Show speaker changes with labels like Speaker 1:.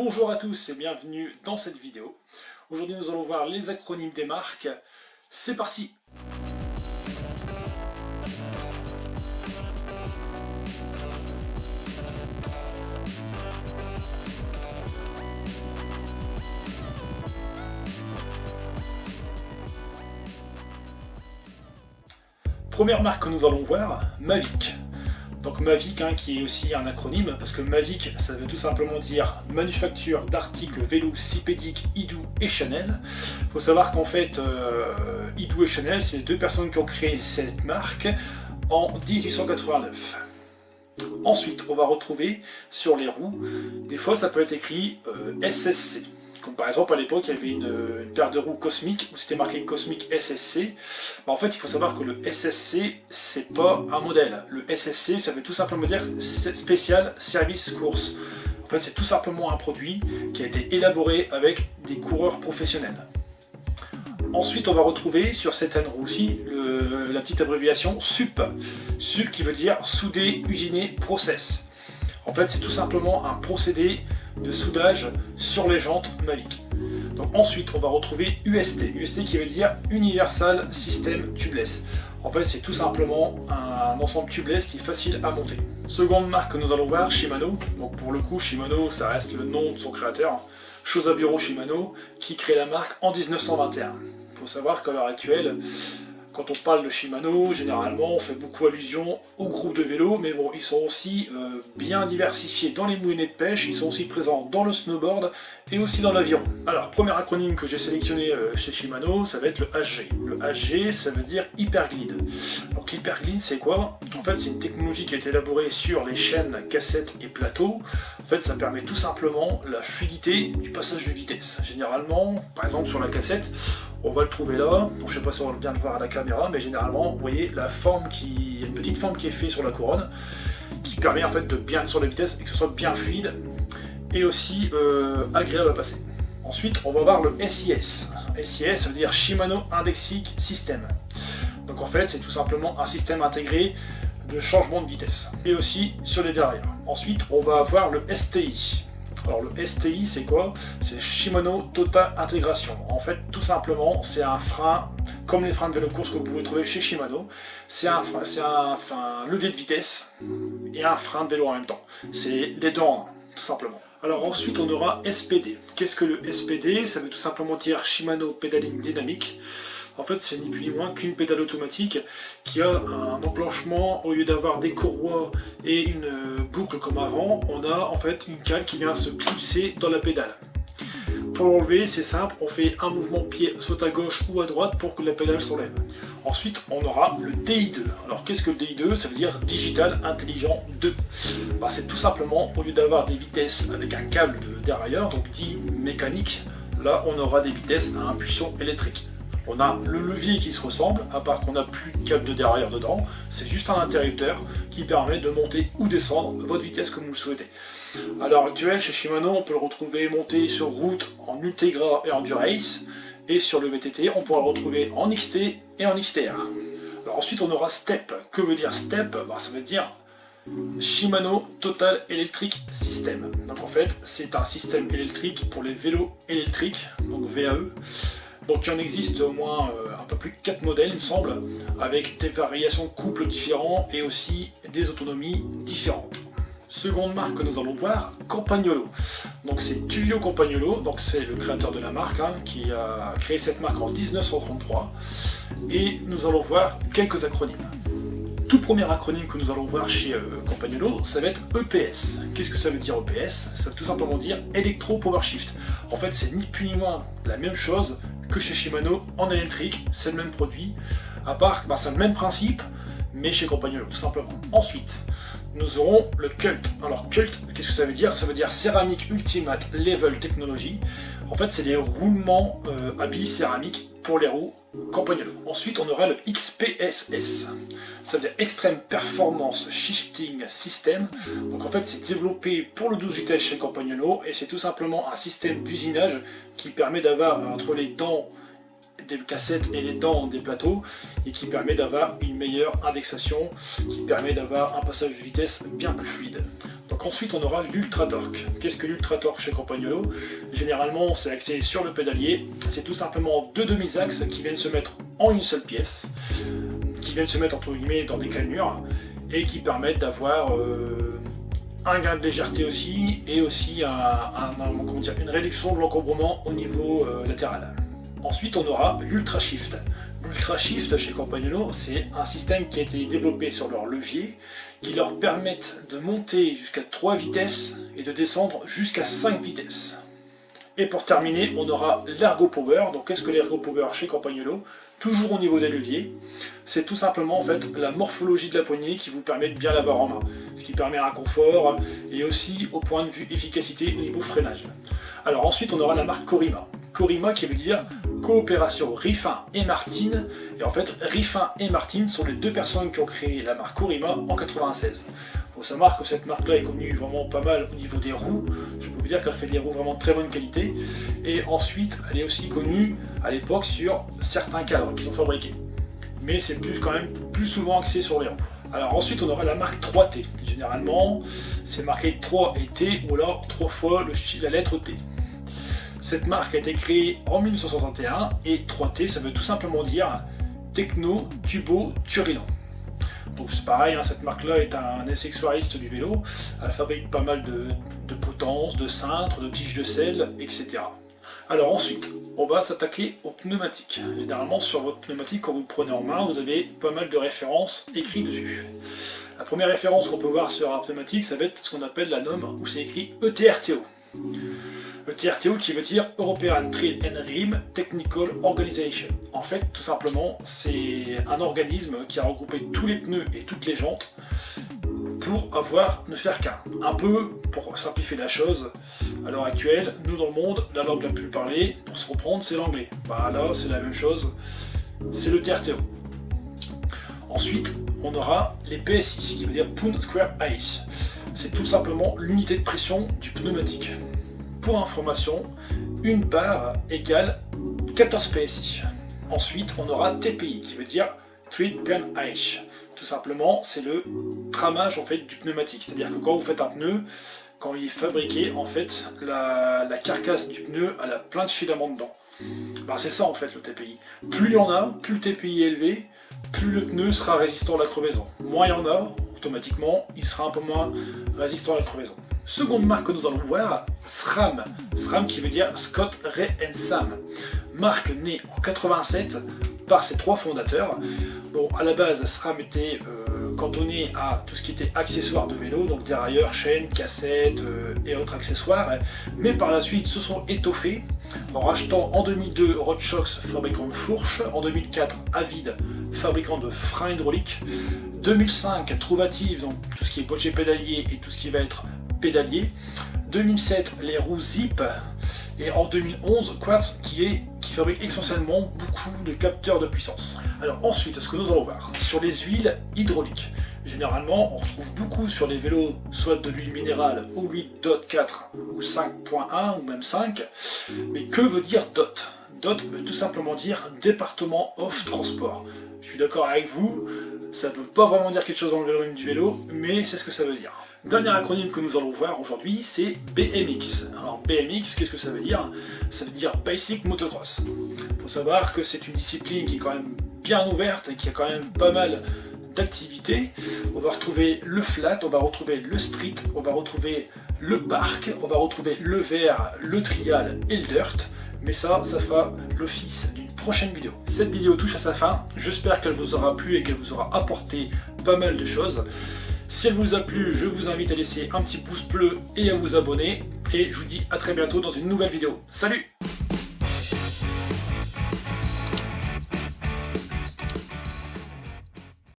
Speaker 1: Bonjour à tous et bienvenue dans cette vidéo. Aujourd'hui nous allons voir les acronymes des marques. C'est parti! Première marque que nous allons voir, Mavic. Donc Mavic qui est aussi un acronyme, parce que Mavic ça veut tout simplement dire manufacture d'articles vélos Cypédic, Idou et Chanel. Il faut savoir qu'en fait Idou et Chanel c'est deux personnes qui ont créé cette marque en 1889. Ensuite on va retrouver sur les roues, des fois ça peut être écrit SSC. Comme par exemple à l'époque il y avait une paire de roues Cosmic où c'était marqué Cosmic SSC. En fait il faut savoir que le SSC c'est pas un modèle. Le SSC ça veut tout simplement dire spécial service course. En fait c'est tout simplement un produit qui a été élaboré avec des coureurs professionnels. Ensuite on va retrouver sur certaines roues aussi la petite abréviation SUP. SUP qui veut dire soudé, usiné, process. En fait c'est tout simplement un procédé de soudage sur les jantes Mavic. Donc ensuite on va retrouver UST. UST qui veut dire Universal System Tubeless. En fait c'est tout simplement un ensemble tubeless qui est facile à monter. Seconde marque que nous allons voir, Shimano. Donc pour le coup Shimano ça reste le nom de son créateur. Shosaburō Shimano qui crée la marque en 1921. Il faut savoir qu'à l'heure actuelle, quand on parle de Shimano, généralement on fait beaucoup allusion au groupe de vélo, mais bon, ils sont aussi bien diversifiés dans les moyennées de pêche, ils sont aussi présents dans le snowboard et aussi dans l'aviron. Alors, premier acronyme que j'ai sélectionné chez Shimano, ça va être le HG. Le HG, ça veut dire Hyperglide. Donc l'Hyperglide, c'est quoi? En fait, c'est une technologie qui a été élaborée sur les chaînes, cassettes et plateaux. En fait, ça permet tout simplement la fluidité du passage de vitesse. Généralement, par exemple sur la cassette, on va le trouver là, je ne sais pas si on va bien le voir à la caméra, mais généralement, vous voyez la forme il y a une petite forme qui est faite sur la couronne, qui permet en fait de bien sur la vitesse et que ce soit bien fluide et aussi agréable à passer. Ensuite, on va voir le SIS. SIS, ça veut dire Shimano Indexic System. Donc en fait, c'est tout simplement un système intégré de changement de vitesse et aussi sur les derrière. Ensuite, on va avoir le STI. Alors le STI c'est quoi? C'est Shimano Total Intégration. En fait tout simplement c'est un frein comme les freins de vélo course que vous pouvez trouver chez Shimano. C'est un levier de vitesse et un frein de vélo en même temps. C'est les deux en un, tout simplement. Alors ensuite on aura SPD. Qu'est-ce que le SPD? Ça veut tout simplement dire Shimano Pedaling Dynamic. En fait, c'est ni plus ni moins qu'une pédale automatique qui a un enclenchement. Au lieu d'avoir des courroies et une boucle comme avant, on a en fait une cale qui vient se clipser dans la pédale. Pour l'enlever, c'est simple, on fait un mouvement de pied soit à gauche ou à droite pour que la pédale s'enlève. Ensuite, on aura le DI2. Alors, qu'est-ce que le DI2? Ça veut dire Digital Intelligent 2. C'est tout simplement, au lieu d'avoir des vitesses avec un câble de dérailleur, donc dit mécanique, là, on aura des vitesses à impulsion électrique. On a le levier qui se ressemble, à part qu'on n'a plus de câble de dérailleur dedans, c'est juste un interrupteur qui permet de monter ou descendre votre vitesse comme vous le souhaitez. À l'heure actuelle, chez Shimano, on peut le retrouver monté sur route en Ultegra et en Durace, et sur le VTT, on pourra le retrouver en XT et en XTR. Alors ensuite, on aura STEP. Que veut dire STEP? Ça veut dire Shimano Total Electric System. Donc en fait, c'est un système électrique pour les vélos électriques, donc VAE. Donc il en existe au moins un peu plus de 4 modèles il me semble, avec des variations de couple différents et aussi des autonomies différentes. Seconde marque que nous allons voir, Campagnolo. Donc c'est Tullio Campagnolo, donc c'est le créateur de la marque qui a créé cette marque en 1933. Et nous allons voir quelques acronymes. Tout premier acronyme que nous allons voir chez Campagnolo, ça va être EPS. Qu'est-ce que ça veut dire EPS? Ça veut tout simplement dire Electro Power Shift. En fait c'est ni plus ni moins la même chose que chez Shimano en électrique, c'est le même produit, à part que c'est le même principe, mais chez Campagnolo, tout simplement. Ensuite, nous aurons le Cult. Alors Cult, qu'est-ce que ça veut dire? Ça veut dire Céramique Ultimate Level Technology. En fait, c'est des roulements à billes céramiques pour les roues Campagnolo. Ensuite, on aura le XPSS. Ça veut dire Extreme Performance Shifting System. Donc en fait, c'est développé pour le 12 vitesses chez Campagnolo et c'est tout simplement un système d'usinage qui permet d'avoir entre les dents des cassettes et les dents des plateaux et qui permet d'avoir une meilleure indexation, qui permet d'avoir un passage de vitesse bien plus fluide. Donc Donc ensuite on aura l'Ultra Torque. Qu'est-ce que l'Ultra Torque chez Campagnolo? Généralement c'est axé sur le pédalier, c'est tout simplement deux demi-axes qui viennent se mettre en une seule pièce, qui viennent se mettre entre guillemets dans des cannelures, et qui permettent d'avoir un gain de légèreté aussi, et aussi une réduction de l'encombrement au niveau latéral. Ensuite on aura l'Ultra Shift. L'Ultra Shift chez Campagnolo, c'est un système qui a été développé sur leur levier, qui leur permettent de monter jusqu'à 3 vitesses et de descendre jusqu'à 5 vitesses. Et pour terminer, on aura l'Ergo Power. Donc qu'est-ce que l'Ergo Power chez Campagnolo? Toujours au niveau des leviers, c'est tout simplement en fait la morphologie de la poignée qui vous permet de bien l'avoir en main, ce qui permet un confort et aussi au point de vue efficacité au niveau freinage. Alors ensuite on aura la marque Corima. Corima qui veut dire coopération Riffin et Martin, et en fait Riffin et Martin sont les deux personnes qui ont créé la marque Corima en 96. Il faut savoir que cette marque là est connue vraiment pas mal au niveau des roues, je peux vous dire qu'elle fait des roues vraiment de très bonne qualité, et ensuite elle est aussi connue à l'époque sur certains cadres qui sont fabriqués, mais c'est quand même plus souvent axé sur les roues. Alors ensuite on aura la marque 3T, généralement c'est marqué 3 et T, ou alors 3 fois la lettre T. Cette marque a été créée en 1961 et 3T ça veut tout simplement dire Techno Turbo Turinant. Donc c'est pareil, hein, cette marque là est un accessoiriste du vélo, elle fabrique pas mal de potences, de cintres, de tiges de selle, etc. Alors ensuite, on va s'attaquer aux pneumatiques. Généralement sur votre pneumatique, quand vous le prenez en main, vous avez pas mal de références écrites dessus. La première référence qu'on peut voir sur un pneumatique, ça va être ce qu'on appelle la norme où c'est écrit ETRTO. ETRTO qui veut dire European Trail and Rim Technical Organization. En fait, tout simplement, c'est un organisme qui a regroupé tous les pneus et toutes les jantes pour ne faire qu'un. Un peu, pour simplifier la chose, à l'heure actuelle, nous dans le monde, la langue la plus parlée, pour se reprendre, c'est l'anglais. Bah là, c'est la même chose, c'est le TRTO. Ensuite, on aura les PSI, qui veut dire Pound Square Inch. C'est tout simplement l'unité de pression du pneumatique. Pour information, une barre égale 14 PSI. Ensuite, on aura TPI, qui veut dire Tread Plan Inch. Tout simplement, c'est le tramage en fait du pneumatique. C'est-à-dire que quand vous faites un pneu, quand il est fabriqué, en fait, la carcasse du pneu elle a plein de filaments dedans. Ben, c'est ça en fait le TPI. Plus il y en a, plus le TPI est élevé, plus le pneu sera résistant à la crevaison. Moins il y en a, automatiquement, il sera un peu moins résistant à la crevaison. Seconde marque que nous allons voir, SRAM. SRAM qui veut dire Scott, Ray and Sam. Marque née en 87 par ses trois fondateurs. Bon, à la base, SRAM était cantonné à tout ce qui était accessoires de vélo, donc dérailleurs, chaînes, cassettes et autres accessoires, mais par la suite se sont étoffés en rachetant en 2002 Rodshox, fabricant de fourches, en 2004 Avid, fabricant de freins hydrauliques, 2005 Trouvative, donc tout ce qui est boîtier pédalier et tout ce qui va être pédalier, 2007 les roues Zip, et en 2011 Quartz qui fabrique essentiellement beaucoup de capteurs de puissance. Alors ensuite, ce que nous allons voir, sur les huiles hydrauliques. Généralement, on retrouve beaucoup sur les vélos, soit de l'huile minérale ou l'huile DOT 4 ou 5.1 ou même 5. Mais que veut dire DOT? DOT veut tout simplement dire département off transport. Je suis d'accord avec vous, ça ne veut pas vraiment dire quelque chose dans le vélo du vélo, mais c'est ce que ça veut dire. Dernier acronyme que nous allons voir aujourd'hui, c'est BMX. Alors BMX, qu'est-ce que ça veut dire? Ça veut dire Basic Motocross. Il faut savoir que c'est une discipline qui est quand même bien ouverte et qui a quand même pas mal d'activités. On va retrouver le flat, on va retrouver le street, on va retrouver le park, on va retrouver le VR, le trial et le dirt. Mais ça fera l'office d'une prochaine vidéo. Cette vidéo touche à sa fin, j'espère qu'elle vous aura plu et qu'elle vous aura apporté pas mal de choses. Si elle vous a plu, je vous invite à laisser un petit pouce bleu et à vous abonner. Et je vous dis à très bientôt dans une nouvelle vidéo. Salut!